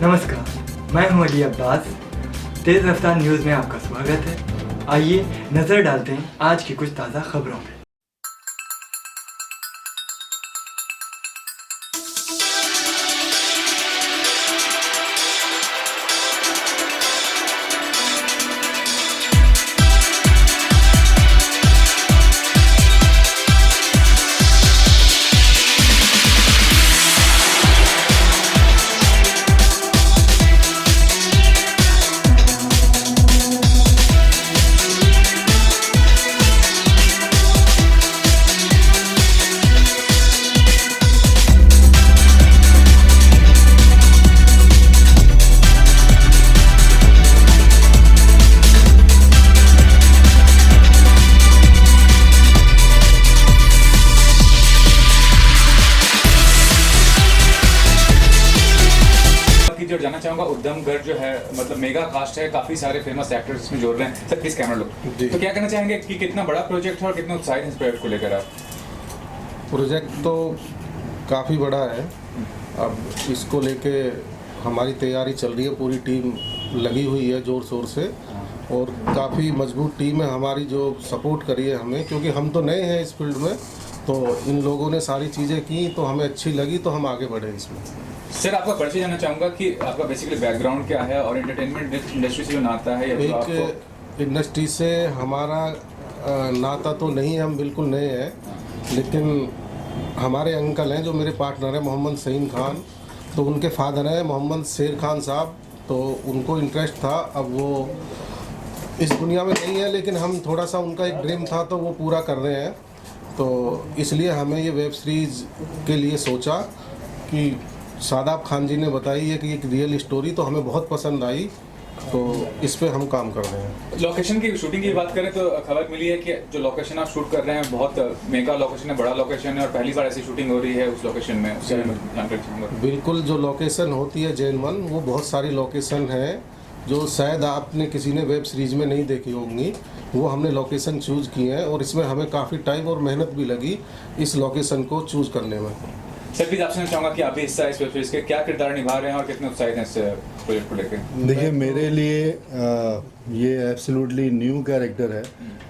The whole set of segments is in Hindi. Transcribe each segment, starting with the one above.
नमस्कार, मैं हूं अली अब्बास। तेज़ रफ्तार न्यूज़ में आपका स्वागत है। आइए नज़र डालते हैं आज की कुछ ताज़ा खबरों पर। जो जानना चाहूंगा, उद्यमगढ़ जो है मतलब मेगा कास्ट है, काफी सारे फेमस एक्टर्स इसमें जोड़ रहे हैं। सर प्लीज कैमरा लो। तो क्या कहना चाहेंगे कि कितना बड़ा प्रोजेक्ट है और कितना उत्साहित है इस प्रोजेक्ट को लेकर आप? प्रोजेक्ट तो काफ़ी बड़ा है। अब इसको लेके हमारी तैयारी चल रही है, पूरी टीम लगी हुई है ज़ोर शोर से, और काफ़ी मजबूत टीम है हमारी जो सपोर्ट करी है हमें, क्योंकि हम तो नए हैं इस फील्ड में। तो इन लोगों ने सारी चीज़ें की तो हमें अच्छी लगी, तो हम आगे बढ़े इसमें। सर आपका परिचय जानना चाहूंगा कि आपका बेसिकली बैकग्राउंड क्या है और एंटरटेनमेंट इंडस्ट्री से जो नाता है या जो आपको एक इंडस्ट्री से हमारा नाता तो नहीं है, हम बिल्कुल नए हैं, लेकिन हमारे अंकल हैं जो मेरे पार्टनर हैं मोहम्मद सईम खान, तो उनके फादर हैं मोहम्मद शेर खान साहब, तो उनको इंटरेस्ट था। अब वो इस दुनिया में नहीं है, लेकिन हम थोड़ा सा उनका एक ड्रीम था तो वो पूरा कर रहे हैं। तो इसलिए हमें ये वेब सीरीज़ के लिए सोचा कि शादाब खान जी ने बताई है कि एक रियल स्टोरी, तो हमें बहुत पसंद आई, तो इस पे हम काम कर रहे हैं। लोकेशन की शूटिंग की बात करें तो खबर मिली है कि जो लोकेशन आप शूट कर रहे हैं बहुत मेगा लोकेशन है, बड़ा लोकेशन है और पहली बार ऐसी शूटिंग हो रही है उस लोकेशन में। उसके बारे में जानकारी चाहूँगा। बिल्कुल, जो लोकेशन होती है जैन वन, वो बहुत सारी लोकेशन है जो शायद आपने किसी ने वेब सीरीज़ में नहीं देखी होंगी। वो हमने लोकेशन चूज़ की है और इसमें हमें काफ़ी टाइम और मेहनत भी लगी इस लोकेशन को चूज़ करने में। सर प्लीज आपसे चाहूँगा कि आप भी हिस्सा इस वेब सीरीज के क्या किरदार निभा रहे हैं और कितने उत्साहित हैं इस प्रोजेक्ट को लेकर? देखिए, मेरे लिए ये एब्सोल्युटली न्यू कैरेक्टर है।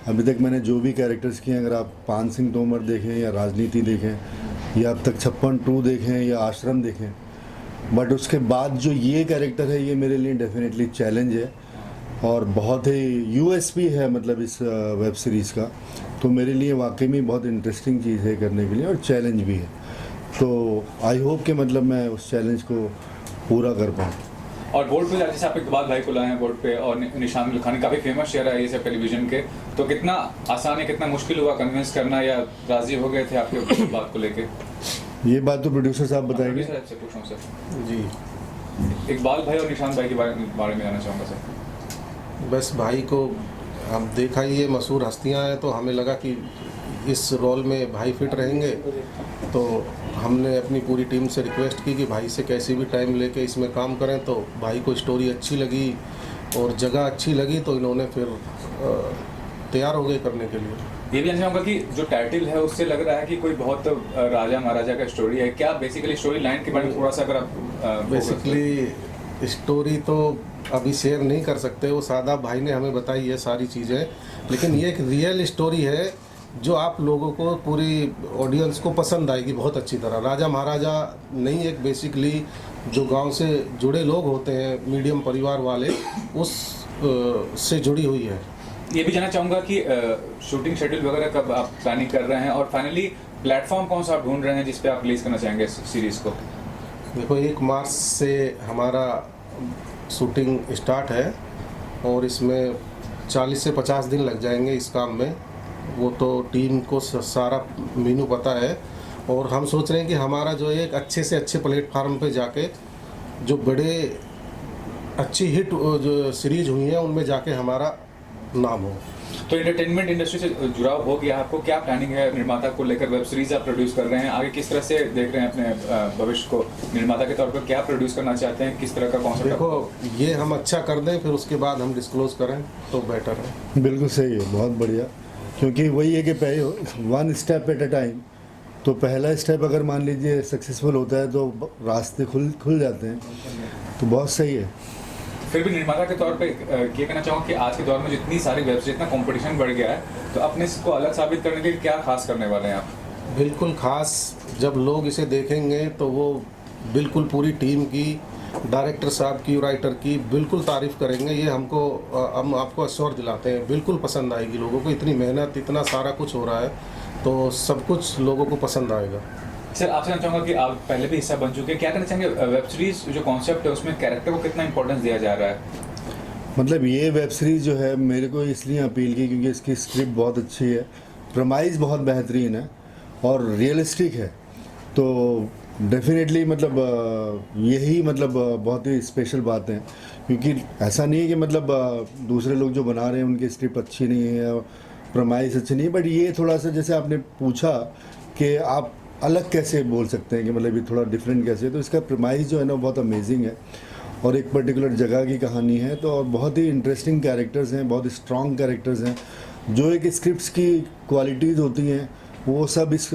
अभी तक मैंने जो भी कैरेक्टर्स किए हैं, अगर आप पान सिंह तोमर देखें या राजनीति देखें या अब तक 56-2 देखें या आश्रम देखें, बट उसके बाद जो ये कैरेक्टर है ये मेरे लिए डेफिनेटली चैलेंज है और बहुत ही यूएसपी है मतलब इस वेब सीरीज़ का। तो मेरे लिए वाकई में बहुत इंटरेस्टिंग चीज़ है करने के लिए और चैलेंज भी है। तो आई होप कि मतलब मैं उस चैलेंज को पूरा कर पाऊँ। और बोर्ड पे जैसे आप इकबाल भाई को लाए हैं बोर्ड पे और निशान लखानी काफ़ी फेमस शेयर है ये सब टेलीविजन के, तो कितना आसान है, कितना मुश्किल हुआ कन्विंस करना या राजी हो गए थे आपके बात को लेके? ये बात तो प्रोड्यूसर साहब बताएंगे। सर आपसे पूछ रहा हूँ सर। जी, इकबाल भाई और निशान भाई के बारे में जानना चाहूँगा सर। बस भाई को हम देखा ही, ये मशहूर हस्तियां हैं, तो हमें लगा कि इस रोल में भाई फिट रहेंगे। तो हमने अपनी पूरी टीम से रिक्वेस्ट की कि भाई से कैसे भी टाइम लेके इसमें काम करें। तो भाई को स्टोरी अच्छी लगी और जगह अच्छी लगी, तो इन्होंने फिर तैयार हो गए करने के लिए। ये भी जानना चाहूँगा कि जो टाइटल है उससे लग रहा है कि कोई बहुत राजा महाराजा का स्टोरी है क्या? बेसिकली स्टोरी लाइन के बारे में थोड़ा सा अगर आप बेसिकली स्टोरी तो अभी शेयर नहीं कर सकते, वो शादाब भाई ने हमें बताई है सारी चीज़ें, लेकिन ये एक रियल स्टोरी है जो आप लोगों को, पूरी ऑडियंस को पसंद आएगी बहुत अच्छी तरह। राजा महाराजा नहीं, एक बेसिकली जो गांव से जुड़े लोग होते हैं, मीडियम परिवार वाले, उस से जुड़ी हुई है। ये भी जानना चाहूँगा कि शूटिंग शेड्यूल वगैरह कब आप प्लानिंग कर रहे हैं और फाइनली प्लेटफॉर्म कौन सा आप ढूंढ रहे हैं जिस पे आप रिलीज़ करना चाहेंगे इस सीरीज़ को? देखो, 1 मार्च से हमारा शूटिंग स्टार्ट है और इसमें 40 से 50 दिन लग जाएंगे इस काम में। वो तो टीम को सारा मेनू पता है और हम सोच रहे हैं कि हमारा जो एक अच्छे से अच्छे प्लेटफार्म पे जाके जो बड़े अच्छी हिट जो सीरीज हुई हैं उनमें जाके हमारा नाम हो। तो एंटरटेनमेंट इंडस्ट्री से जुड़ाव हो गया, आपको क्या प्लानिंग है निर्माता को लेकर? वेब सीरीज आप प्रोड्यूस कर रहे हैं, आगे किस तरह से देख रहे हैं अपने भविष्य को? निर्माता के तौर पर क्या प्रोड्यूस करना चाहते हैं, किस तरह का कॉन्सेप्ट? देखो, ये हम अच्छा कर दें, फिर उसके बाद हम डिस्क्लोज करें तो बेटर है। बिल्कुल सही है, बहुत बढ़िया, क्योंकि वही है कि पहले 1 स्टेप एट अ टाइम। तो पहला स्टेप अगर मान लीजिए सक्सेसफुल होता है तो रास्ते खुल जाते हैं, तो बहुत सही है। फिर भी निर्माता के तौर पे ये कहना चाहूँगा कि आज के दौर में जितनी सारी वेब सीरीज, इतना कंपटीशन बढ़ गया है, तो अपने को अलग साबित करने के लिए क्या खास करने वाले हैं आप? बिल्कुल खास, जब लोग इसे देखेंगे तो वो बिल्कुल पूरी टीम की, डायरेक्टर साहब की, राइटर की बिल्कुल तारीफ़ करेंगे। ये हम आपको अश्योर दिलाते हैं, बिल्कुल पसंद आएगी लोगों को। इतनी मेहनत, इतना सारा कुछ हो रहा है तो सब कुछ लोगों को पसंद आएगा। सर, आपसे जानना चाहूँगा कि आप पहले भी हिस्सा बन चुके हैं, क्या कहना चाहेंगे वेब सीरीज जो कॉन्सेप्ट है उसमें कैरेक्टर को कितना इंपॉर्टेंस दिया जा रहा है? मतलब ये वेब सीरीज़ जो है मेरे को इसलिए अपील की क्योंकि इसकी स्क्रिप्ट बहुत अच्छी है, प्रमाइज़ बहुत बेहतरीन है और रियलिस्टिक है। तो डेफिनेटली मतलब यही मतलब बहुत ही स्पेशल बात है, क्योंकि ऐसा नहीं है कि मतलब दूसरे लोग जो बना रहे हैं उनकी स्क्रिप्ट अच्छी नहीं है, प्रमाइज़ अच्छी नहीं है, बट ये थोड़ा सा जैसे आपने पूछा कि आप अलग कैसे बोल सकते हैं कि मतलब ये थोड़ा डिफरेंट कैसे है, तो इसका प्रमाइज़ जो है ना बहुत अमेजिंग है और एक पर्टिकुलर जगह की कहानी है। तो और बहुत ही इंटरेस्टिंग कैरेक्टर्स हैं, बहुत स्ट्रॉन्ग कैरेक्टर्स हैं। जो एक स्क्रिप्ट्स की क्वालिटीज़ होती हैं वो सब इस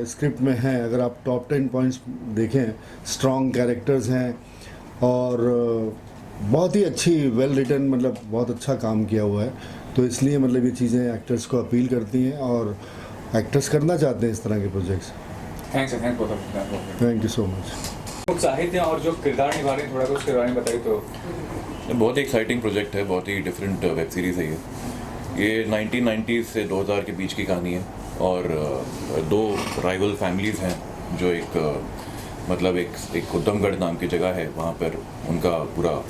स्क्रिप्ट में हैं। अगर आप टॉप 10 पॉइंट्स देखें, स्ट्रॉन्ग कैरेक्टर्स हैं और बहुत ही अच्छी वेल रिटन, मतलब बहुत अच्छा काम किया हुआ है। तो इसलिए मतलब ये चीज़ें एक्टर्स को अपील करती हैं और एक्टर्स करना चाहते हैं इस तरह के प्रोजेक्ट्स। थैंक्स बहुत। Thank you so much. उत्साहित हैं और जो किरदार निभा रहे हैं, थोड़ा उसके बारे में बताइए। तो बहुत ही एक्साइटिंग प्रोजेक्ट है, बहुत ही डिफरेंट वेब सीरीज़ है ये 1990s से 2000 के बीच की कहानी है और दो राइवल फैमिलीज़ हैं जो मतलब एक उद्दमगढ़ नाम की जगह है, वहाँ पर उनका पूरा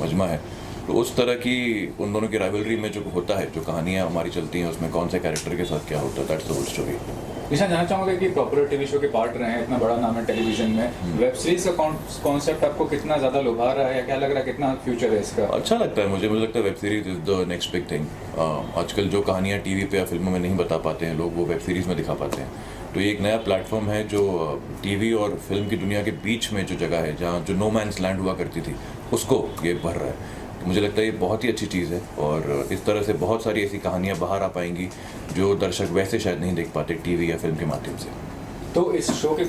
मजमा है। तो उस तरह की उन दोनों की राइवलरी में जो होता है, जो कहानियाँ हमारी चलती हैं, उसमें कौन से कैरेक्टर के साथ क्या होता है, दैट्स द होल स्टोरी। निशान, जानना चाहूँगा कि पॉपुलर टीवी शो के पार्ट रहे हैं, इतना बड़ा नाम है टेलीविजन में, वेब सीरीज का कॉन्सेप्ट आपको कितना ज़्यादा लुभा रहा है, क्या लग रहा है, कितना फ्यूचर है इसका? अच्छा लगता है मुझे लगता है web series is the next big thing. आजकल जो कहानियाँ टीवी पे या फिल्मों में नहीं बता पाते हैं लोग, वो वेब सीरीज़ में दिखा पाते हैं। तो ये एक नया प्लेटफॉर्म है जो टीवी और फिल्म की दुनिया के बीच में जो जगह है, जहाँ जो नो मैंस लैंड हुआ करती थी, उसको ये भर रहा है। तो मुझे लगता है ये बहुत ही अच्छी चीज़ है और इस तरह से बहुत सारी ऐसी कहानियाँ बाहर आ पाएंगी जो दर्शक वैसे शायद नहीं देख पाते टीवी या फिल्म के माध्यम से। तो इस शो के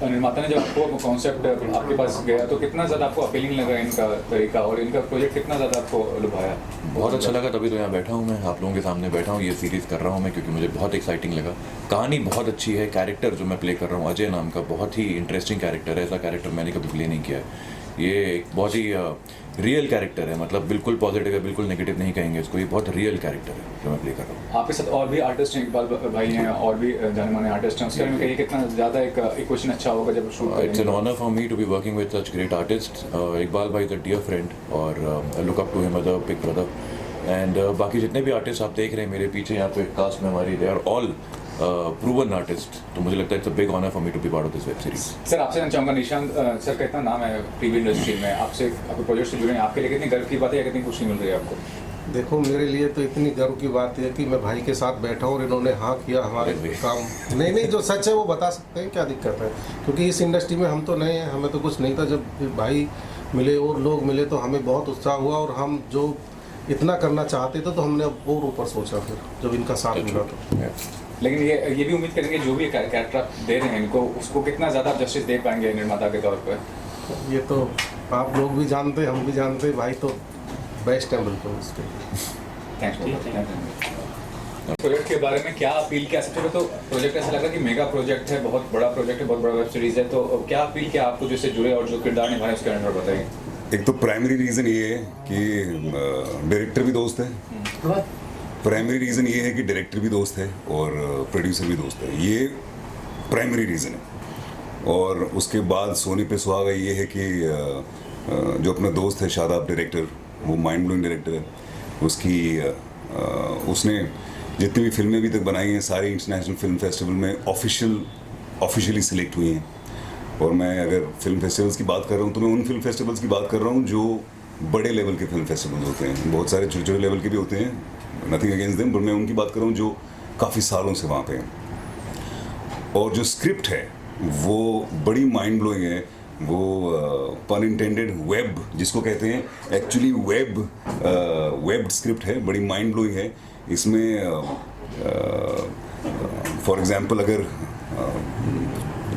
निर्माता ने जब आपको कॉन्सेप्ट आपके पास गया तो कितना ज़्यादा आपको अपीलिंग लगा इनका तरीका और इनका प्रोजेक्ट कितना ज़्यादा आपको लुभाया? बहुत अच्छा लगा, तभी तो यहाँ बैठा हूँ मैं, आप लोगों के सामने बैठा हूँ, ये सीरीज़ कर रहा हूँ मैं क्योंकि मुझे बहुत एक्साइटिंग लगा। कहानी बहुत अच्छी है, कैरेक्टर जो मैं प्ले कर रहा हूँ अजय नाम का, बहुत ही इंटरेस्टिंग कैरेक्टर है। ऐसा कैरेक्टर मैंने कभी प्ले नहीं किया है। ये एक बहुत ही रियल कैरेक्टर है, मतलब बिल्कुल पॉजिटिव है, बिल्कुल नेगेटिव नहीं कहेंगे इसको, ये बहुत रियल कैरेक्टर है जो मैं प्ले कर रहा हूँ। आपके साथ और भी आर्टिस्ट हैं, इकबाल भाई हैं और भी जाने माने आर्टिस्ट हैं, उसके बारे में कहिए कितना ज़्यादा एक इक्वेशन अच्छा होगा जब shoot? It's an honour for me to be working with such great artist. Iqbal भाई इज़ अ डियर फ्रेंड और look up to him as a big brother. And बाकी जितने भी आर्टिस्ट आप देख रहे हैं मेरे पीछे यहाँ पे कास्ट में हमारी, they are all proven artist. तो मुझे लगता है it's a big honour for me to be part of this web series. Sir, आपसे जानना चाहूँगा, निशांत सर का इतना नाम है टीवी इंडस्ट्री में, आपसे आपके प्रोजेक्ट से जुड़े हैं, आपके लिए कितनी गर्व की बात है या कितनी खुशी मिल रही है आपको? देखो, मेरे लिए तो इतनी गर्व की बात है कि मैं भाई के साथ बैठा हूँ और इन्होंने हाँ किया हमारे काम। नहीं, जो सच है वो बता सकते हैं, क्या दिक्कत है? क्योंकि इस इंडस्ट्री में हम तो नए हैं, हमें तो कुछ नहीं था। जब भाई मिले और लोग मिले तो हमें बहुत उत्साह हुआ और हम जो इतना करना चाहते थे तो हमने अब और ऊपर सोचा फिर जब इनका साथ मिला तो। लेकिन ये भी उम्मीद करेंगे जो भी कैरेक्टर आप दे रहे हैं इनको, उसको कितना ज़्यादा आप जस्टिस दे पाएंगे निर्माता के तौर पर? ये तो आप लोग भी जानते, हम भी जानते, भाई तो बेस्ट है बिल्कुल इसके। थैंक्स। प्रोजेक्ट के बारे में क्या अपील किया? सबसे पहले तो प्रोजेक्ट ऐसा लगा कि मेगा प्रोजेक्ट है, बहुत बड़ा प्रोजेक्ट है, बहुत बड़ा वेब सीरीज़ है, तो क्या अपील किया आपको जिससे जुड़े और जो किरदार निभाए उसके बारे में बताइए। एक तो प्राइमरी रीज़न ये है कि डायरेक्टर भी दोस्त है, प्राइमरी रीज़न ये है कि डायरेक्टर भी दोस्त है और प्रोड्यूसर भी दोस्त है, ये प्राइमरी रीज़न है। और उसके बाद सोने पे सुहागा ये है कि जो अपना दोस्त है शादाब डायरेक्टर, वो माइंड ब्लोइंग डायरेक्टर है। उसने जितनी भी फिल्में अभी तक बनाई हैं सारी इंटरनेशनल फिल्म फेस्टिवल में ऑफिशियली सिलेक्ट हुई हैं। और मैं अगर फिल्म फेस्टिवल्स की बात कर रहा हूँ तो मैं उन फिल्म फेस्टिवल्स की बात कर रहा हूँ जो बड़े लेवल के फिल्म फेस्टिवल्स होते हैं। बहुत सारे छोटे छोटे लेवल के भी होते हैं, नथिंग अगेंस्ट देम, पर मैं उनकी बात कर रहा हूँ जो काफ़ी सालों से वहाँ पे हैं। और जो स्क्रिप्ट है वो बड़ी माइंड ब्लोइंग है, वो पन इंटेंडेड वेब जिसको कहते हैं, एक्चुअली वेब स्क्रिप्ट है, बड़ी माइंड ब्लोइंग है। इसमें फॉर एग्जांपल अगर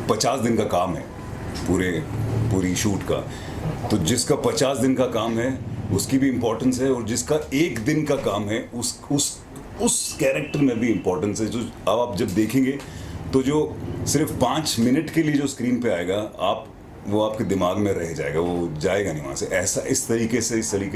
50 दिन का काम है पूरी शूट का, तो जिसका 50 दिन का काम है उसकी भी इम्पोर्टेंस है, और जिसका 1 दिन का काम है उस कैरेक्टर में भी इम्पोर्टेंस है। जो अब आप जब देखेंगे तो जो सिर्फ 5 मिनट के लिए जो स्क्रीन पे आएगा, वो आपके दिमाग में रह जाएगा, वो जाएगा नहीं वहाँ से। ऐसा इस तरीके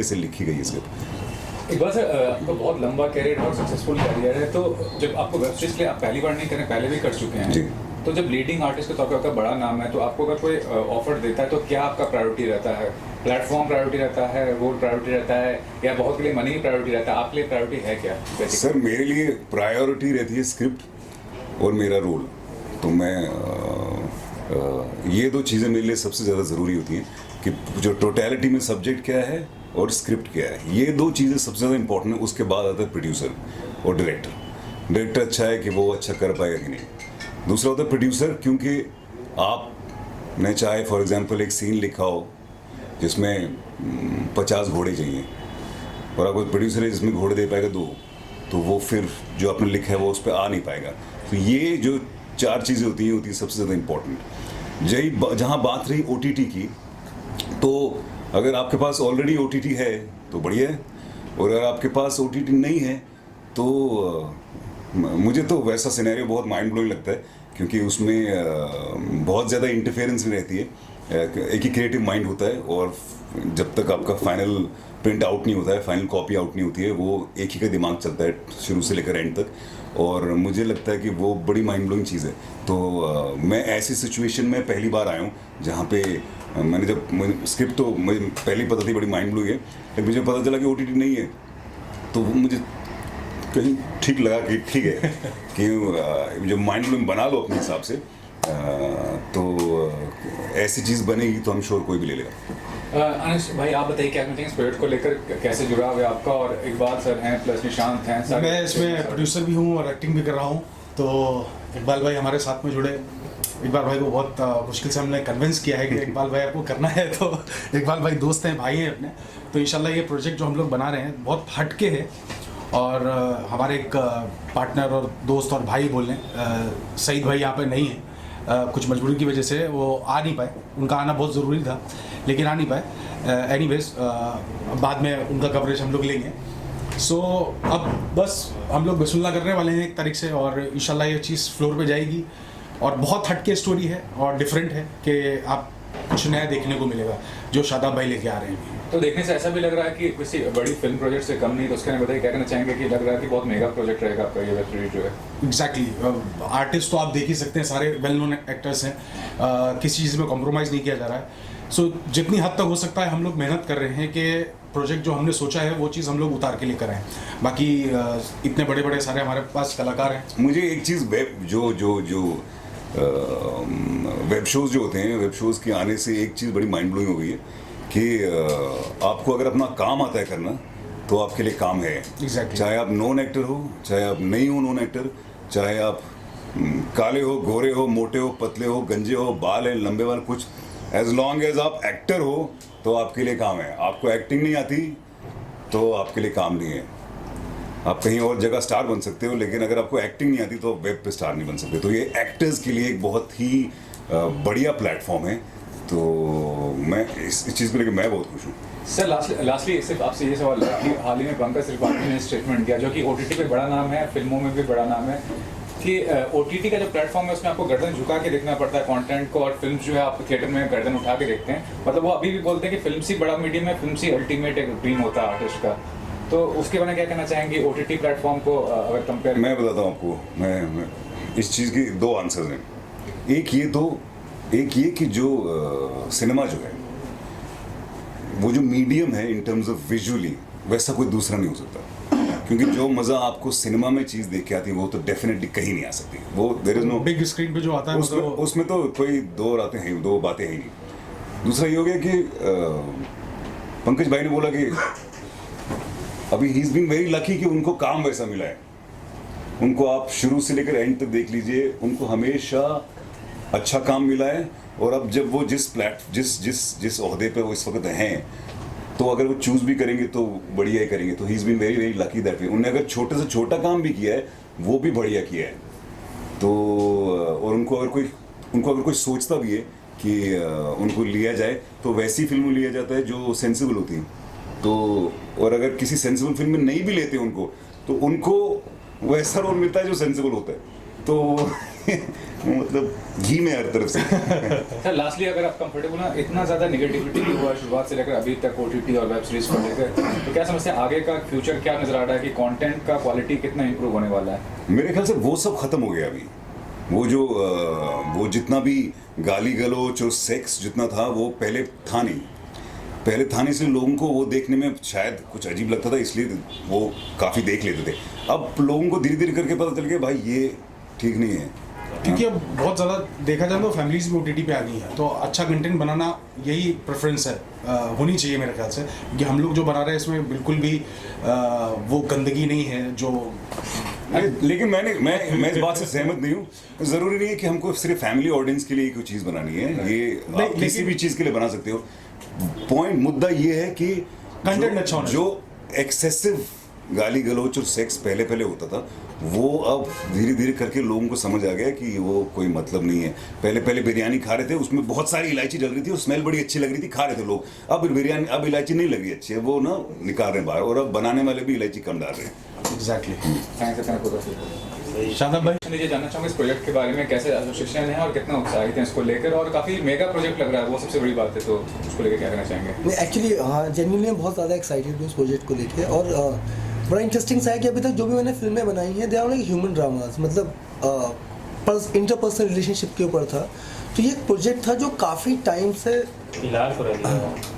से लिखी गई है स्क्रिप्ट। एक बात सर, आपका बहुत लंबा कैरियर और सक्सेसफुल कैरियर है, तो जब आपको वेब सीरीज के लिए आप पहली बार नहीं कर रहे, पहले भी कर चुके हैं जी। तो जब लीडिंग आर्टिस्ट के तौर पर आपका बड़ा नाम है, तो आपको अगर कोई ऑफर देता है तो क्या आपका प्रायोरिटी रहता है? प्लेटफॉर्म प्रायोरिटी रहता है, रोल प्रायोरिटी रहता है, या बहुत के लिए मनी प्रायोरिटी रहता है? आपके लिए प्रायोरिटी है क्या? सर मेरे लिए प्रायोरिटी रहती है स्क्रिप्ट और मेरा रोल। तो मैं ये 2 चीज़ें मेरे लिए सबसे ज़्यादा ज़रूरी होती हैं, कि जो टोटलिटी में सब्जेक्ट क्या है और स्क्रिप्ट क्या है, ये 2 चीज़ें सबसे ज़्यादा इंपॉर्टेंट है। उसके बाद आता है प्रोड्यूसर और डायरेक्टर अच्छा है कि वो अच्छा कर पाएगा कि नहीं। दूसरा होता है प्रोड्यूसर, क्योंकि आपने चाहे फॉर एग्जांपल एक सीन लिखा हो जिसमें 50 घोड़े चाहिए, और आपको प्रोड्यूसर है जिसमें घोड़े दे पाएगा 2, तो वो फिर जो आपने लिखा है वो उस पर आ नहीं पाएगा। तो ये जो 4 चीज़ें होती हैं सबसे ज़्यादा इम्पोर्टेंट। जहाँ बात रही OTT की, तो अगर आपके पास ऑलरेडी OTT है तो बढ़िया है, और अगर आपके पास OTT नहीं है तो मुझे तो वैसा सिनेरियो बहुत माइंड ब्लोइंग लगता है, क्योंकि उसमें बहुत ज़्यादा इंटरफेरेंस भी रहती है। एक ही क्रिएटिव माइंड होता है, और जब तक आपका फाइनल प्रिंट आउट नहीं होता है, फाइनल कॉपी आउट नहीं होती है, वो एक ही का दिमाग चलता है शुरू से लेकर एंड तक, और मुझे लगता है कि वो बड़ी माइंड ब्लोइंग चीज़ है। तो मैं ऐसी सिचुएशन में पहली बार आया हूँ जहाँ पे मैंने जब स्क्रिप्ट तो मुझे पहले ही पता थी बड़ी माइंड ब्लोइंग है, लेकिन मुझे पता चला कि OTT नहीं है, तो वो मुझे कहीं ठीक लगा कि ठीक है कि जब माइंड ब्लोइंग बना लो अपने हिसाब से, तो ऐसी चीज़ बनेगी तो हम श्योर कोई भी ले लेगा। अनिश भाई, आप बताइए क्या कहते हैं इस प्रोजेक्ट को लेकर, कैसे जुड़ा हुआ है आपका? और इकबाल सर हैं प्लस निशांत हैं, मैं इसमें प्रोड्यूसर भी हूँ और एक्टिंग भी कर रहा हूँ। तो इकबाल भाई हमारे साथ में जुड़े। इकबाल भाई को बहुत मुश्किल से हमने कन्विंस किया है कि इकबाल भाई आपको करना है, तो इकबाल भाई दोस्त हैं, भाई हैं अपने। तो इंशाल्लाह ये प्रोजेक्ट जो हम लोग बना रहे हैं बहुत हटके है, और हमारे एक पार्टनर और दोस्त और भाई बोल लें, सईद भाई यहाँ पे नहीं है, कुछ मजबूरी की वजह से वो आ नहीं पाए। उनका आना बहुत ज़रूरी था लेकिन आ नहीं पाए। एनीवेज बाद में उनका कवरेज हम लोग लेंगे। सो अब बस हम लोग बिस्मिल्लाह करने वाले हैं 1 तारीख से, और इंशाल्लाह ये चीज़ फ्लोर पे जाएगी। और बहुत हटके स्टोरी है और डिफरेंट है कि आप कुछ नया देखने को मिलेगा जो शादाब भाई लेके आ रहे हैं। तो देखने से ऐसा भी लग रहा है कि किसी बड़ी फिल्म प्रोजेक्ट से कम नहीं, तो उसके बारे में बताइए, क्या कहना चाहेंगे कि लग रहा है कि बहुत मेगा प्रोजेक्ट रहेगा आपका ये वेब सीरीज जो है? एग्जैक्टली आर्टिस्ट तो आप देख ही सकते हैं, सारे वेल नोन एक्टर्स हैं, किसी चीज़ में कॉम्प्रोमाइज़ नहीं किया जा रहा है। सो जितनी हद तक हो सकता है हम लोग मेहनत कर रहे हैं कि प्रोजेक्ट जो हमने सोचा है वो चीज़ हम लोग उतार के लेकर आए। बाकी इतने बड़े बड़े सारे हमारे पास कलाकार हैं। मुझे एक चीज़ वेब शोज़ जो होते हैं, वेब शोज़ के आने से एक चीज़ बड़ी माइंड ब्लोइंग हो गई है कि आपको अगर अपना काम आता है करना तो आपके लिए काम है। Exactly. चाहे आप नॉन एक्टर हो, चाहे आप नहीं हो नॉन एक्टर, चाहे आप काले हो, गोरे हो, मोटे हो, पतले हो, गंजे हो, बाल है, लंबे बाल, कुछ एज लॉन्ग एज आप एक्टर हो तो आपके लिए काम है। आपको एक्टिंग नहीं आती तो आपके लिए काम नहीं है। आप कहीं और जगह स्टार बन सकते हो, लेकिन अगर आपको एक्टिंग नहीं आती तो वेब पे स्टार नहीं बन सकते। तो ये एक्टर्स के लिए एक बहुत ही बढ़िया प्लेटफॉर्म है। तो मैं इस चीज़ को लेकर मैं बहुत खुश हूँ। सर लास्टली सिर्फ आपसे ये सवाल है कि हाल ही में पंकज त्रिपाठी ने स्टेटमेंट किया, जो कि OTT पे बड़ा नाम है, फिल्मों में भी बड़ा नाम है, कि OTT का जो प्लेटफॉर्म है उसमें आपको गर्दन झुका के देखना पड़ता है कंटेंट को, और फिल्म जो है आप थिएटर में गर्दन उठा के देखते हैं। मतलब वो अभी भी बोलते हैं कि फिल्म सी बड़ा मीडियम है, फिल्म सी अल्टीमेट एक ड्रीम होता है आर्टिस्ट का। तो उसके बारे में क्या कहना चाहेंगे OTT प्लेटफॉर्म को अगर कंपेयर? मैं बताता हूँ आपको, मैं इस चीज़ की 2 आंसर्स हैं। एक ये कि जो सिनेमा जो है वो जो मीडियम है इन टर्म्स ऑफ विजुअली, वैसा कोई दूसरा नहीं हो सकता, क्योंकि जो मज़ा आपको सिनेमा में चीज़ देख के आती है वो तो डेफिनेटली कहीं नहीं आ सकती। वो there is no big screen पे जो आता है उसमें तो कोई 2 बातें हैं ही नहीं। दूसरा ये हो गया कि पंकज भाई ने बोला कि अभी he is being very lucky कि उनको काम वैसा मिला है। उनको आप शुरू से लेकर एंड तक देख लीजिए, उनको हमेशा अच्छा काम मिला है। और अब जब वो जिस ओहदे पे वो इस वक्त हैं, तो अगर वो चूज भी करेंगे तो बढ़िया ही करेंगे। तो he is been very very lucky that way. उन्होंने अगर छोटे से छोटा काम भी किया है वो भी बढ़िया किया है। तो और उनको उनको अगर कोई सोचता भी है कि उनको लिया जाए तो वैसी फिल्म लिया जाता है जो सेंसिबल होती हैं। तो और अगर किसी सेंसिबल फिल्म में नहीं भी लेते उनको तो उनको वैसा रोल मिलता है जो सेंसिबल होता है। तो मतलब घी में हर तरफ से। सर लास्टली अगर आप कंफर्टेबल ना, इतना ज़्यादा नेगेटिविटी भी हुआ शुरुआत से लेकर अभी तक OTT और वेब सीरीज को लेकर, तो क्या समझते हैं आगे का फ्यूचर क्या नज़र आ रहा है कि कंटेंट का क्वालिटी कितना इंप्रूव होने वाला है? मेरे ख्याल से वो सब खत्म हो गया अभी। वो जितना भी गाली गलौच और सेक्स जितना था वो पहले था नहीं। पहले था नहीं इसलिए लोगों को वो देखने में शायद कुछ अजीब लगता था, इसलिए वो काफ़ी देख लेते थे। अब लोगों को धीरे धीरे करके पता चल गया भाई ये ठीक नहीं है, क्योंकि अब बहुत ज़्यादा देखा जाए तो फैमिलीज भी OTT पे आ गई हैं, तो अच्छा कंटेंट बनाना यही प्रेफरेंस है, होनी चाहिए मेरे ख्याल से, कि हम लोग जो बना रहे हैं इसमें बिल्कुल भी वो गंदगी नहीं है जो। लेकिन मैं इस बात से सहमत नहीं हूँ। ज़रूरी नहीं है कि हमको सिर्फ फैमिली ऑडियंस के लिए कोई चीज़ बनानी है, ये आप किसी भी चीज़ के लिए बना सकते हो। पॉइंट मुद्दा ये है कि कंटेंट अच्छा होना जो एक्सेसिव गाली गलौच और सेक्स पहले होता था वो अब धीरे धीरे करके लोगों को समझ आ गया कि वो कोई मतलब नहीं है। पहले बिरयानी खा रहे थे, उसमें बहुत सारी इलायची डल रही थी और स्मेल बड़ी अच्छी लग रही थी, खा रहे थे लोग। अब इलायची नहीं लग रही अच्छी है, वो ना निकाल रहे हैं बाहर, और अब बनाने वाले भी इलायची कम डाल रहे हैं। एग्जैक्टली। थैंक शादाब भाई, यू। जानना चाहूँगा इस प्रोजेक्ट के बारे में, कैसे एसोसिएशन है और कितना उत्साहित हैं इसको लेकर, और काफ़ी मेगा प्रोजेक्ट लग रहा है, वो सबसे बड़ी बात है, तो उसको लेकर क्या कहना चाहेंगे? मैं एक्चुअली हाँ जेन्युइनली बहुत ज़्यादा एक्साइटेड हूँ इस प्रोजेक्ट को लेके, और बड़ा इंटरेस्टिंग सा है कि अभी तक जो भी मैंने फिल्में बनाई हैं they are like human dramas, मतलब इंटरपर्सनल रिलेशनशिप के ऊपर था। तो ये एक प्रोजेक्ट था जो काफ़ी टाइम से फिलहाल तो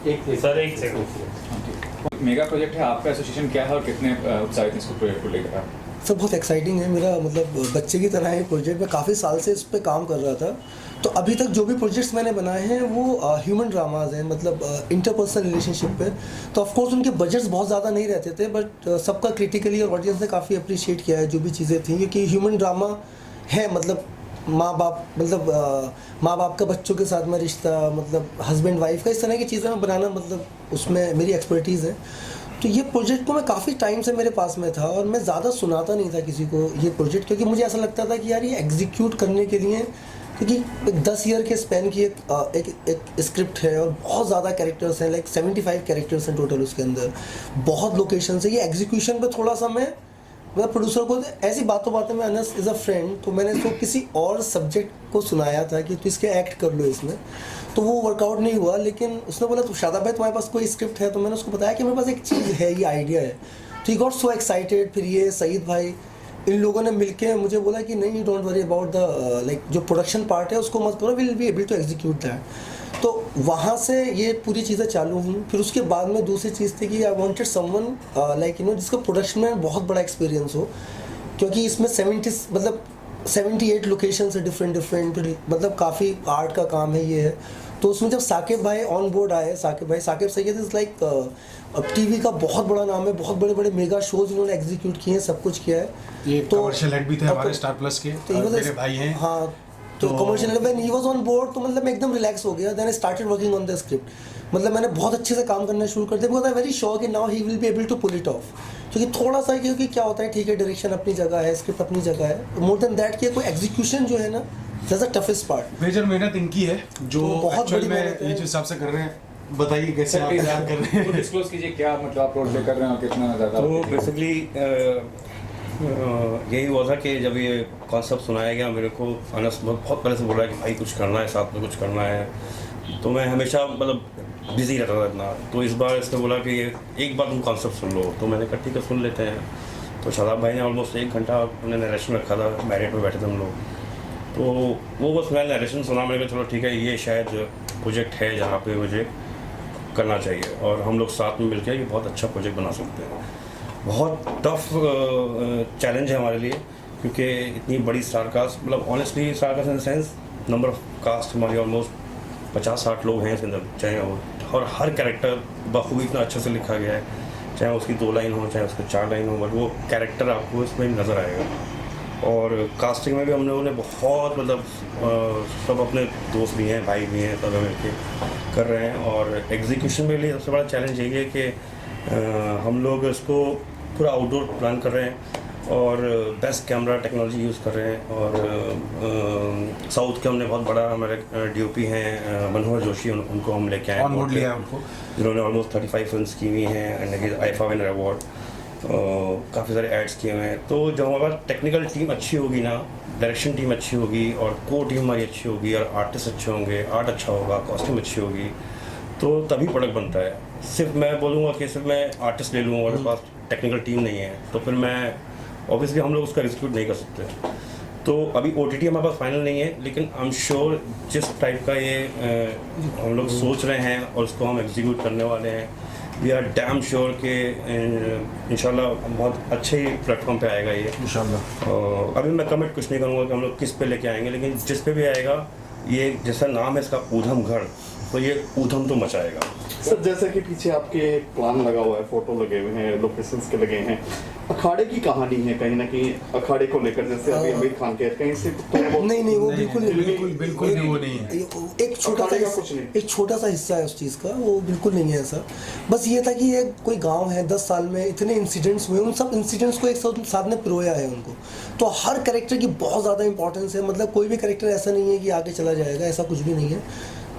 एक सेकंड मेगा प्रोजेक्ट है, आपका एसोसिएशन क्या है और कितने उत्साहित हैं इसको प्रोजेक्ट को लेकर आप? सब बहुत एक्साइटिंग है। मेरा मतलब बच्चे की तरह है प्रोजेक्ट, में काफ़ी साल से इस पर काम कर रहा था। तो अभी तक जो भी प्रोजेक्ट्स मैंने बनाए हैं वो ह्यूमन ड्रामाज हैं, मतलब इंटरपर्सनल रिलेशनशिप पे। तो ऑफकोर्स उनके बजट्स बहुत ज़्यादा नहीं रहते थे, बट सबका क्रिटिकली और ऑडियंस ने काफ़ी अप्रिशिएट किया है जो भी चीज़ें थी, क्योंकि ह्यूमन ड्रामा है, मतलब माँ बाप का बच्चों के साथ में रिश्ता, मतलब हस्बैंड वाइफ का, इस तरह की चीज़ें मैं बनाना, मतलब उसमें मेरी एक्सपर्टीज़ है। तो ये प्रोजेक्ट को मैं काफ़ी टाइम से मेरे पास में था और मैं ज़्यादा सुनाता नहीं था किसी को ये प्रोजेक्ट, क्योंकि मुझे ऐसा लगता था कि यार ये एग्जीक्यूट करने के लिए, क्योंकि 10 ईयर के स्पैन की एक स्क्रिप्ट है और बहुत ज़्यादा कैरेक्टर्स हैं, लाइक 75 कैरेक्टर्स हैं टोटल उसके अंदर, बहुत लोकेशन है। ये एग्जीक्यूशन पे थोड़ा सा मैं मतलब प्रोड्यूसर को ऐसी बातों में, अनस इज़ अ फ्रेंड, तो मैंने इसको किसी और सब्जेक्ट को सुनाया था कि तू इसके एक्ट कर लो इसमें, तो वो वर्कआउट नहीं हुआ। लेकिन उसने बोला तो शादाब भाई तुम्हारे पास कोई स्क्रिप्ट है? तो मैंने उसको बताया कि मेरे पास एक चीज़ है, ये आइडिया है। तो ही गॉट सो एक्साइटेड। फिर ये सईद भाई, इन लोगों ने मिलके मुझे बोला कि नहीं, don't worry about the like जो प्रोडक्शन पार्ट है उसको मत करो, will be able to execute that. तो वहाँ से ये पूरी चीज़ें चालू हुई। फिर उसके बाद में दूसरी चीज़ थी कि आई वांटेड समवन लाइक जिसका प्रोडक्शन में बहुत बड़ा एक्सपीरियंस हो, क्योंकि इसमें 78 लोकेशन है डिफरेंट, मतलब काफ़ी आर्ट का काम है ये है। तो उसमें जब साकिब भाई ऑन बोर्ड आए, साकिब सैयद इज़ लाइक अब टीवी का बहुत बड़ा नाम है, बहुत बड़े बड़े मेगा शोज इन्होंने एग्जीक्यूट किए हैं, सब कुछ किया है। ये तो कमर्शियल हेड भी थे हमारे स्टार प्लस के, तो मेरे भाई हैं। हाँ, तो commercial when he was on board, तो मतलब मैं एकदम रिलैक्स हो गया। Then I started working on the script. मतलब मैंने बहुत अच्छे से काम करना शुरू कर दिया, बिकॉज आई वेरी श्योर कि now he will be able to pull it off. क्योंकि थोड़ा सा, क्योंकि क्या होता है, ठीक है डायरेक्शन अपनी जगह है, स्क्रिप्ट अपनी जगह है, मोर देन दैट कि कोई एग्जीक्यूशन जो है ना, that's the toughest part. Major मेहनत इनकी है जो तो बहुत एक्चुअल बड़ी में मेहनत है। ये जो हिसाब से कर रहे हैं। बताइए कैसे आप तैयार कर रहे हैं? डिस्क्लोज कीजिए क्या मतलब आप रोल प्ले कर रहे हैं और कितना ज़्यादा? तो बेसिकली यही हुआ था कि जब ये कॉन्सेप्ट सुनाया गया मेरे को, अनस बहुत पहले से बोल रहा है कि भाई कुछ करना है, साथ में कुछ करना है। तो मैं हमेशा मतलब बिजी रहता था इतना। तो इस बार इसने बोला कि एक बार तुम कॉन्सेप्ट सुन लो, तो मैंने कहा ठीक है सुन लेते हैं। तो शादाब भाई ने ऑलमोस्ट 1 घंटा उन्होंने नरेशन रखा था, मैरिट में बैठे थे हम लोग। तो वो बस मैंने नरेशन सुना, मैंने कहा चलो ठीक है ये शायद प्रोजेक्ट है जहाँ पे मुझे करना चाहिए, और हम लोग साथ में मिलकर ये बहुत अच्छा प्रोजेक्ट बना सकते हैं। बहुत टफ चैलेंज है हमारे लिए, क्योंकि इतनी बड़ी स्टार कास्ट, मतलब honestly star cast in the sense number of cast हमारी ऑलमोस्ट 50-60 लोग हैं इसके अंदर, चाहे वो, और हर कैरेक्टर बखूबी इतना अच्छे से लिखा गया है, चाहे उसकी 2 लाइन हो चाहे उसके 4 लाइन हो, बट वो कैरेक्टर आपको इसमें नज़र आएगा। और कास्टिंग में भी हम लोगों ने बहुत मतलब सब अपने दोस्त भी हैं, भाई भी हैं, सब मिलके कर रहे हैं। और एग्जीक्यूशन में लिए सबसे बड़ा चैलेंज यही है कि हम लोग इसको पूरा आउटडोर प्लान कर रहे हैं। और बेस्ट कैमरा टेक्नोलॉजी यूज़ कर रहे हैं। और साउथ के हमने बहुत बड़ा हमारे DOP हैं मनोहर जोशी, उनको हम लेके आए ऑन बोर्ड लिया है उनको, जिन्होंने ऑलमोस्ट 35 फिल्म्स की हुई हैं एंड आईफा विनर अवार्ड, काफ़ी सारे एड्स किए हुए हैं। तो जब हमारे पास टेक्निकल टीम अच्छी होगी ना, डायरेक्शन टीम अच्छी होगी और कोर टीम हमारी अच्छी होगी और आर्टिस्ट अच्छे होंगे, आर्ट अच्छा होगा, कॉस्ट्यूम अच्छी होगी, तो तभी प्रोडक्ट बनता है। सिर्फ मैं बोलूँगा कि सिर्फ मैं आर्टिस्ट ले लूँ और मेरे पास टेक्निकल टीम नहीं है तो फिर मैं ऑब्वियसली हम लोग उसका एग्जीक्यूट नहीं कर सकते। तो अभी OTT हमारे पास फाइनल नहीं है, लेकिन आई एम श्योर जिस टाइप का ये हम लोग सोच रहे हैं और उसको हम एग्जीक्यूट करने वाले हैं, वी आर डैम श्योर कि इंशाल्लाह बहुत अच्छे प्लेटफॉर्म पे आएगा ये इंशाल्लाह। अभी मैं कमिट कुछ नहीं करूँगा कि हम लोग किस पे लेके आएंगे, लेकिन जिस पे भी आएगा, ये जैसा नाम है इसका ऊधमगढ़, तो ये ऊधम तो मचाएगा। सर जैसा कि पीछे आपके प्लान लगा हुआ है, फोटो लगे हुए हैं, लोकेशंस के लगे हैं, अखाड़े की कहानी है कहीं ना कहीं अखाड़े को लेकर, जैसे अभी आमिर खान के कहीं से नहीं वो बिल्कुल भी वो नहीं है। एक छोटा सा हिस्सा है उस चीज़ का, वो बिल्कुल नहीं है ऐसा। बस ये था कि ये कोई गांव है, 10 साल में इतने इंसिडेंट्स हुए, उन सब इंसिडेंट्स को एक साथ में पिरोया है उनको। तो हर कैरेक्टर की बहुत ज़्यादा इंपॉर्टेंस है, मतलब कोई भी कैरेक्टर ऐसा नहीं है कि आगे चला जाएगा, ऐसा कुछ भी नहीं है।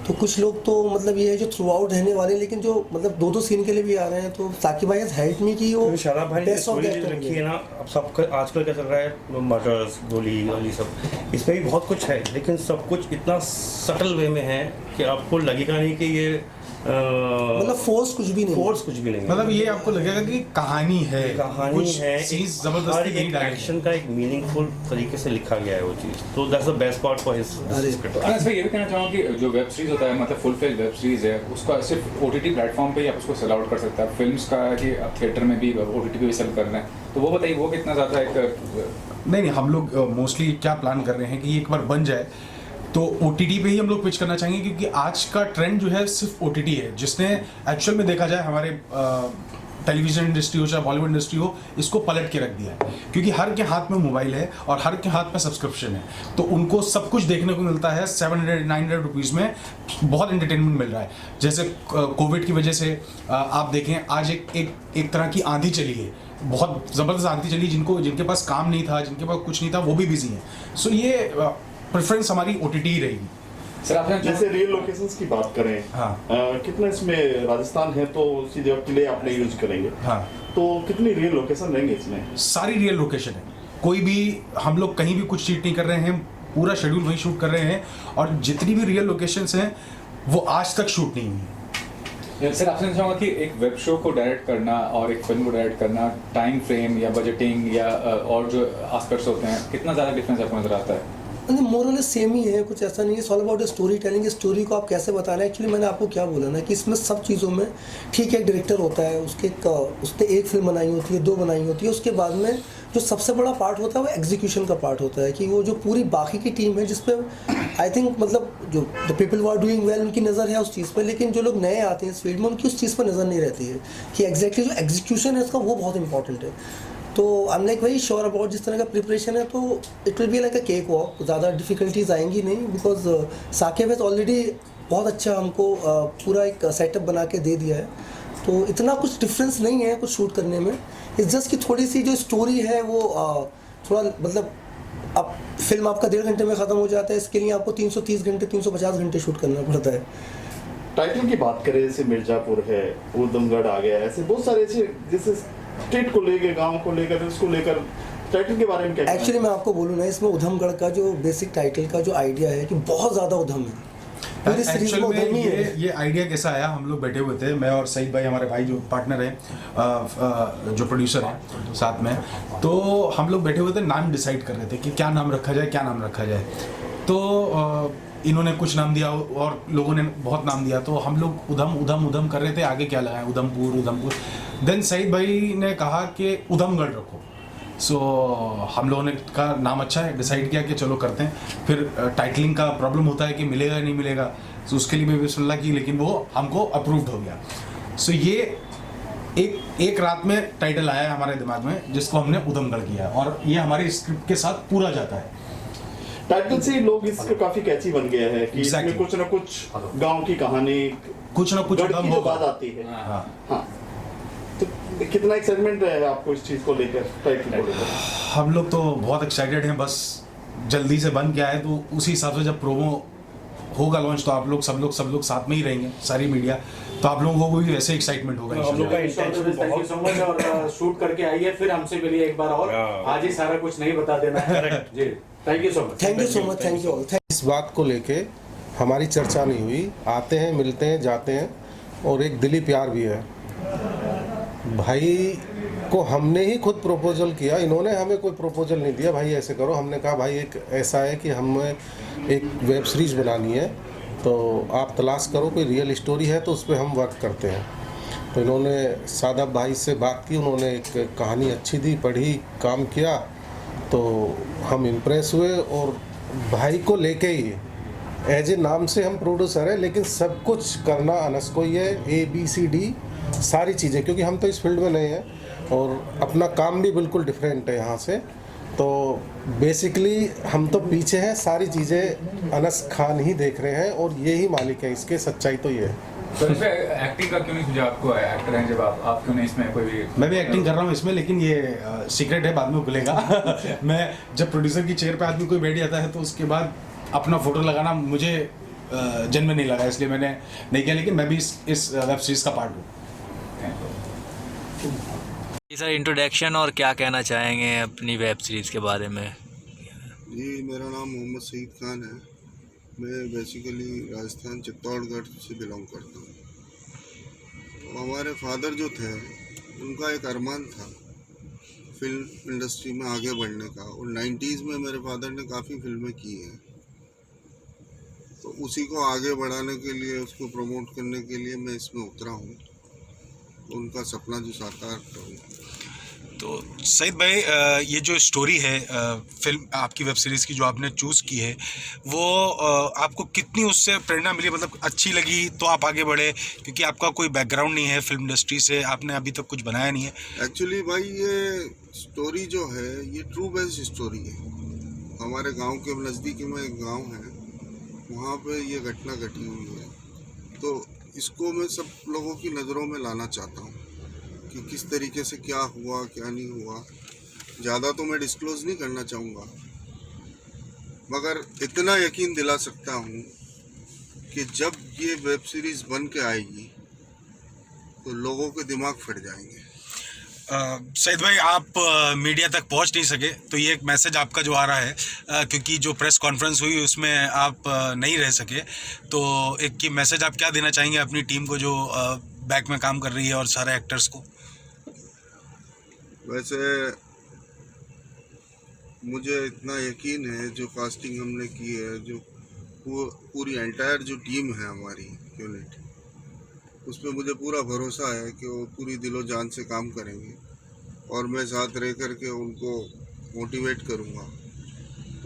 तो कुछ लोग तो मतलब ये है जो थ्रू आउट रहने वाले, लेकिन जो मतलब 2-2 सीन के लिए भी आ रहे हैं। तो साकिब भाई हेल्प मी की वो शादाब भाई ने स्टोरी रखी है ना। अब सब आजकल क्या चल रहा है, मर्डर्स, गोली वाली सब, इसमें भी बहुत कुछ है, लेकिन सब कुछ इतना सटल वे में है कि आपको लगेगा नहीं कि ये मतलब फोर्स कुछ भी नहीं, मतलब ये आपको लगेगा कि कहानी है चीज जबरदस्ती, एक एक्शन का एक मीनिंगफुल तरीके से लिखा गया है वो चीज। तो that's the best part for his script. मैं इसमें ये भी कहना चाहूँगा कि जो वेब सीरीज होता है, मतलब फुल फ्लेज वेब सीरीज है, उसका सिर्फ OTT प्लेटफॉर्म पे ही आप उसको सेल आउट कर सकते हैं। फिल्म्स का है कि आप थिएटर में भी OTT पे भी सेल कर रहे हैं, तो वो बताइए वो कितना ज़्यादा एक नहीं हम लोग मोस्टली क्या प्लान कर रहे हैं कि एक बार बन जाए तो OTT पे ही हम लोग पिच करना चाहेंगे, क्योंकि आज का ट्रेंड जो है सिर्फ OTT है, जिसने एक्चुअल में देखा जाए हमारे टेलीविजन इंडस्ट्री हो चाहे बॉलीवुड इंडस्ट्री हो, इसको पलट के रख दिया है। क्योंकि हर के हाथ में मोबाइल है और हर के हाथ में सब्सक्रिप्शन है, तो उनको सब कुछ देखने को मिलता है 700-900 रुपीज़ में, बहुत एंटरटेनमेंट मिल रहा है। जैसे कोविड की वजह से आप देखें आज एक तरह की आंधी चली है, बहुत ज़बरदस्त आंधी चली, जिनके पास काम नहीं था, जिनके पास कुछ नहीं था, वो भी बिजी हैं। सो ये प्रेफरेंस हमारी OTT ही रहेगी। सर आपने जैसे रियल लोकेशंस की बात करें, हाँ कितना इसमें राजस्थान है तो सीधे किले आपने यूज करेंगे, हाँ तो कितनी रियल लोकेशन रहेंगे इसमें? सारी रियल लोकेशन है, कोई भी हम लोग कहीं भी कुछ चीट नहीं कर रहे हैं, पूरा शेड्यूल वही शूट कर रहे हैं, और जितनी भी रियल लोकेशंस हैं वो आज तक शूट नहीं हुई। सर आपसे चाहूँगा कि एक वेब शो को डायरेक्ट करना और एक फिल्म को डायरेक्ट करना, टाइम फ्रेम या बजटिंग या और जो एस्पेक्ट्स होते हैं, कितना ज़्यादा डिफरेंस आपको नजर आता है? मोर और लेस सेम ही है, कुछ ऐसा नहीं है। All about story telling, story को आप कैसे बता रहे हैं। एक्चुअली मैंने आपको क्या बोला ना कि इसमें सब चीज़ों में ठीक है, एक डायरेक्टर होता है, उसने एक फिल्म बनाई होती है, 2 बनाई होती है, उसके बाद में जो सबसे बड़ा पार्ट होता है वो एग्जीक्यूशन का पार्ट होता है, कि वो जो पूरी बाकी की टीम है, जिस पे आई थिंक मतलब जो the people who are doing well उनकी नज़र है उस चीज़ पर, लेकिन जो लोग नए आते हैं इस फील्ड में उनकी उस चीज़ पर नज़र नहीं रहती है कि एग्जैक्टली जो एग्जीक्यूशन है उसका वो बहुत इंपॉर्टेंट है। तो I am like very sure about जिस तरह का प्रिपरेशन है, तो it will be like a cake walk, ज़्यादा डिफिकल्टीज आएंगी नहीं, बिकॉज साकिब हैज़ ऑलरेडी बहुत अच्छा हमको पूरा एक सेटअप बना के दे दिया है। तो इतना कुछ डिफरेंस नहीं है कुछ शूट करने में, इट्स जस्ट कि थोड़ी सी जो स्टोरी है वो थोड़ा मतलब अब फिल्म आपका 1.5 घंटे में ख़त्म हो जाता है, इसके लिए आपको 330 घंटे 350 घंटे शूट करना पड़ता है। टाइटल की बात करें, जैसे मिर्ज़ापुर है, ऊधमगढ़ आ गया, ऐसे बहुत सारे ऐसे जैसे स्टेट को लेकर, गांव को लेकर, उसको लेकर टाइटल के बारे में क्या? एक्चुअली मैं आपको बोलूँ ना, इसमें ऊधमगढ़ का जो बेसिक टाइटल का जो आइडिया है कि बहुत ज़्यादा उधम है। एक्चुअल में ये आइडिया कैसा आया, हम लोग बैठे हुए थे, मैं और सईद भाई हमारे भाई जो पार्टनर हैं, जो प्रोड्यूसर हैं साथ में, तो हम लोग बैठे हुए थे, नाम डिसाइड कर रहे थे कि क्या नाम रखा जाए। तो इन्होंने कुछ नाम दिया और लोगों ने बहुत नाम दिया, तो हम लोग उधम कर रहे थे, आगे क्या लगाएं, उधमपुर। देन सईद भाई ने कहा कि उधमगढ़ रखो। सो हम लोगों ने का नाम अच्छा है, डिसाइड किया कि चलो करते हैं। फिर टाइटलिंग का प्रॉब्लम होता है कि मिलेगा या नहीं मिलेगा, तो उसके लिए भी सलाह की, लेकिन वो हमको अप्रूव्ड हो गया। सो ये एक रात में टाइटल आया हमारे दिमाग में, जिसको हमने उधमगढ़ किया, और ये हमारे स्क्रिप्ट के साथ पूरा जाता है। टाइटल से लोग इसको काफी कैची बन गया है कि इसमें कुछ ना कुछ गांव की कहानी, कुछ ना कुछ बात आती है। हाँ। तो कितना एक्साइटमेंट है आपको इस चीज़ को लेकर, टाइटल को लेकर? हम लोग तो बहुत एक्साइटेड हैं, बस जल्दी से बन के आए, तो उसी हिसाब से जब प्रोमो होगा लॉन्च तो आप लोग सब लोग साथ में ही रहेंगे, सारी मीडिया, तो आप लोगों को भी वैसे एक्साइटमेंट होगा। हम लोग का intention thank you so much, और शूट करके आइए फिर हमसे मिलिए एक बार और, आज ही सारा कुछ नहीं बता देना है जी। Thank you so much, thank you so much, thank you all. इस बात को लेके हमारी चर्चा नहीं हुई, आते हैं, मिलते हैं, जाते हैं, और एक दिली प्यार भी है। भाई को हमने ही खुद प्रपोजल किया, इन्होंने हमें कोई प्रपोजल नहीं दिया भाई ऐसे करो। हमने कहा भाई एक ऐसा है कि हमें एक वेब सीरीज़ बनानी है, तो आप तलाश करो कोई रियल स्टोरी है तो उस पर हम वर्क करते हैं। तो इन्होंने सादाब भाई से बात की, उन्होंने एक कहानी अच्छी दी, पढ़ी, काम किया, तो हम इम्प्रेस हुए, और भाई को लेके ही एज ए नाम से हम प्रोड्यूसर हैं, लेकिन सब कुछ करना अनस को ही है, ABCD सारी चीज़ें, क्योंकि हम तो इस फील्ड में नहीं हैं और अपना काम भी बिल्कुल डिफरेंट है यहाँ से। तो बेसिकली हम तो पीछे हैं, सारी चीज़ें अनस खान ही देख रहे हैं और ये ही मालिक है इसके, सच्चाई तो ये है। तो इसमें एक्टिंग का क्यों नहीं सूझा आपको? एक्टर हैं जब आप क्यों नहीं इसमें कोई भी? मैं भी एक्टिंग कर रहा हूँ इसमें, लेकिन ये सीक्रेट है, बाद में खुलेगा। मैं जब प्रोड्यूसर की चेयर पे आदमी कोई बैठ जाता है तो उसके बाद अपना फोटो लगाना मुझे जन्म नहीं लगा, इसलिए मैंने नहीं किया, लेकिन मैं भी इस वेब सीरीज का पार्ट हूँ। सर इंट्रोडक्शन और क्या कहना चाहेंगे अपनी वेब सीरीज़ के बारे में? जी, मेरा नाम मोहम्मद सईद खान है। मैं बेसिकली राजस्थान चित्तौड़गढ़ से बिलोंग करता हूँ। तो हमारे फादर जो थे, उनका एक अरमान था फिल्म इंडस्ट्री में आगे बढ़ने का, और 90s में मेरे फादर ने काफ़ी फिल्में की हैं। तो उसी को आगे बढ़ाने के लिए, उसको प्रमोट करने के लिए मैं इसमें उतरा हूँ, उनका सपना जो साकार करूँ। तो सईद भाई, ये जो स्टोरी है फिल्म आपकी वेब सीरीज़ की जो आपने चूज़ की है, वो आपको कितनी उससे प्रेरणा मिली, मतलब अच्छी लगी तो आप आगे बढ़े? क्योंकि आपका कोई बैकग्राउंड नहीं है फिल्म इंडस्ट्री से, आपने अभी तक कुछ बनाया नहीं है। एक्चुअली भाई, ये स्टोरी जो है ये ट्रू बेस्ड स्टोरी है। हमारे गांव के नज़दीक में एक गांव है, वहाँ पे ये घटना घटी हुई है। तो इसको मैं सब लोगों की नज़रों में लाना चाहता हूँ कि किस तरीके से क्या हुआ, क्या नहीं हुआ। ज़्यादा तो मैं डिस्क्लोज नहीं करना चाहूँगा, मगर इतना यकीन दिला सकता हूँ कि जब ये वेब सीरीज़ बन के आएगी तो लोगों के दिमाग फट जाएंगे। सईद भाई, आप मीडिया तक पहुंच नहीं सके, तो ये एक मैसेज आपका जो आ रहा है, क्योंकि जो प्रेस कॉन्फ्रेंस हुई उसमें आप नहीं रह सके, तो एक ये मैसेज आप क्या देना चाहेंगे अपनी टीम को जो बैक में काम कर रही है और सारे एक्टर्स को? वैसे मुझे इतना यकीन है, जो कास्टिंग हमने की है, जो पूरी एंटायर जो टीम है हमारी यूनिट, उस पर मुझे पूरा भरोसा है कि वो पूरी दिलो जान से काम करेंगे, और मैं साथ रह कर के उनको मोटिवेट करूँगा।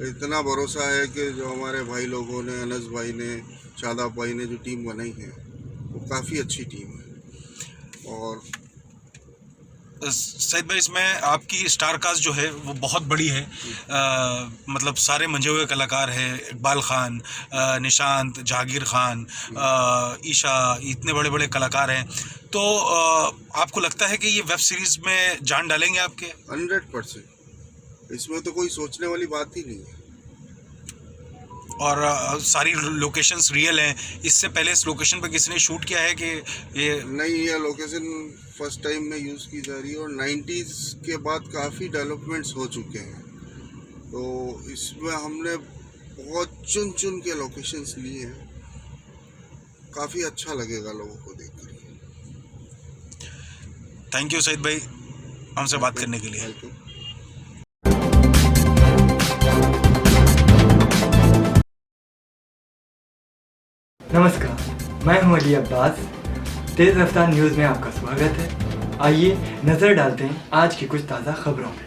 इतना भरोसा है कि जो हमारे भाई लोगों ने, अनस भाई ने, शादाब भाई ने जो टीम बनाई है, वो काफ़ी अच्छी टीम है। और सईद भाई, इसमें आपकी स्टार कास्ट जो है वो बहुत बड़ी है, मतलब सारे मंजे हुए कलाकार हैं, इकबाल खान, निशांत, जहांगीर खान, ईशा, इतने बड़े बड़े कलाकार हैं। तो आपको लगता है कि ये वेब सीरीज़ में जान डालेंगे आपके? 100%, इसमें तो कोई सोचने वाली बात ही नहीं है। और सारी लोकेशंस रियल हैं? इससे पहले इस लोकेशन पे किसी ने शूट किया है कि ये? नहीं, ये लोकेशन फर्स्ट टाइम में यूज़ की जा रही है, और 90s के बाद काफ़ी डेवलपमेंट्स हो चुके हैं, तो इसमें हमने बहुत चुन चुन के लोकेशंस लिए हैं। काफ़ी अच्छा लगेगा लोगों को देख कर। थैंक यू सईद भाई, हमसे बात करने के लिए। नमस्कार, मैं हूं अली अब्बास। तेज़ रफ्तार न्यूज़ में आपका स्वागत है। आइए नज़र डालते हैं आज की कुछ ताज़ा खबरों में।